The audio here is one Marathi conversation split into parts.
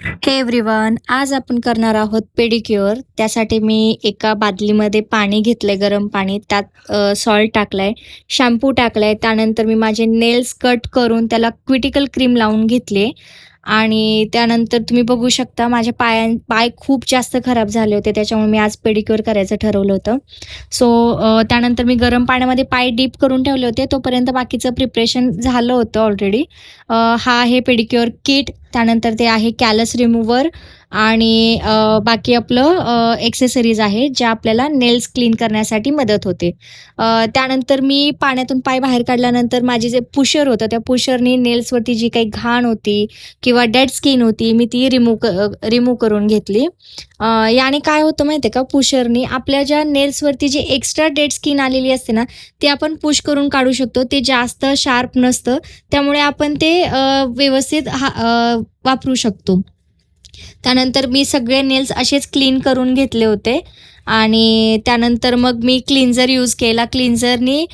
हे एव्हरीवन, आज आपण करणार आहोत पेडिक्युअर. त्यासाठी मी एका बादलीमध्ये पाणी घेतलंय, गरम पाणी. त्यात सॉल्ट टाकलाय, शॅम्पू टाकलाय. त्यानंतर मी माझे नेल्स कट करून त्याला क्युटिकल क्रीम लावून घेतली आणि त्यानंतर तुम्ही बघू शकता माझे पाय खूप जास्त खराब झाले होते. त्याच्यामुळे मी आज पेडिक्युअर करायचं ठरवलं होतं. त्यानंतर मी गरम पाण्यामध्ये पाय डीप करून ठेवले होते. तोपर्यंत बाकीचं प्रिपरेशन झालं होतं ऑलरेडी. हा आहे पेडिक्युअर किट. त्यानंतर ते आहे कॅलस रिमूव्हर आणि बाकी आपलं एक्सेसरीज आहे ज्या आपल्याला नेल्स क्लीन करण्यासाठी मदत होते. त्यानंतर मी पाण्यातून पाय बाहेर काढल्यानंतर माझे जे पुशर होतं त्या पुशरनी नेल्सवरती जी काही घाण होती किंवा डेड स्किन होती मी ती रिमूव्ह करून घेतली. याने काय होतं माहिती आहे का, पुशरनी आपल्या ज्या नेल्सवरती जी एक्स्ट्रा डेड स्किन आलेली असते ना ती आपण पुश करून काढू शकतो. ते जास्त शार्प नसतं, त्यामुळे आपण ते व्यवस्थित वापरू शकतो. त्यानंतर मी सगळे नेल्स असेच क्लीन करून घेतले होते आणि त्यानंतर मग मी क्लिन्झर यूज केला. क्लिन्झरनी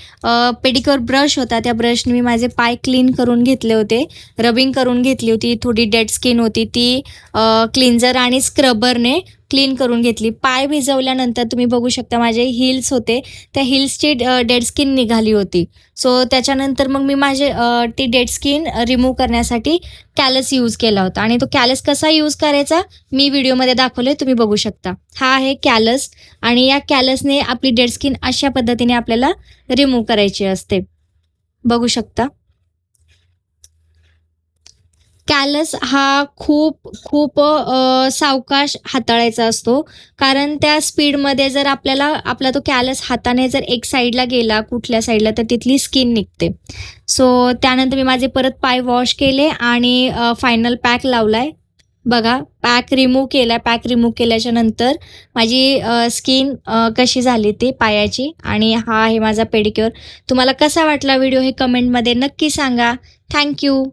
पेडिक्युअर ब्रश होता, त्या ब्रशने मी माझे पाय क्लीन करून घेतले होते, रबिंग करून घेतली होती. थोडी डेड स्किन होती ती क्लिन्झर आणि स्क्रबरने क्लीन करून घेतली. पाय भिजवल्यानंतर तुम्ही बघू शकता माझे हिल्स होते, त्या हिल्सची डेड स्किन निघाली होती. त्याच्यानंतर मग मी माझे ती डेड स्किन रिमूव्ह करण्यासाठी कॅलस यूज केला होता आणि तो कॅलस कसा यूज करायचा मी व्हिडिओमध्ये दाखवले, तुम्ही बघू शकता. हा आहे कॅलस आणि या कॅलसने आपली डेड स्किन अशा पद्धतीने आपल्याला रिमूव्ह करायची असते, बघू शकता. कॅलस हा खूप खूप सावकाश हाताळायचा असतो, कारण त्या स्पीडमध्ये जर आपला तो कॅलस हाताने जर एक साईडला गेला कुठल्या साईडला तर तिथली स्किन निघते. त्यानंतर मी माझे परत पाय वॉश केले आणि फायनल पॅक लावलाय. बघा, पॅक रिमूव्ह केला. पॅक रिमूव्ह केल्याच्या नंतर माझी स्किन कशी झाली ती पायाची. आणि हा आहे माझा पेडिक्युअर. तुम्हाला कसा वाटला व्हिडिओ हे कमेंटमध्ये नक्की सांगा. थँक्यू.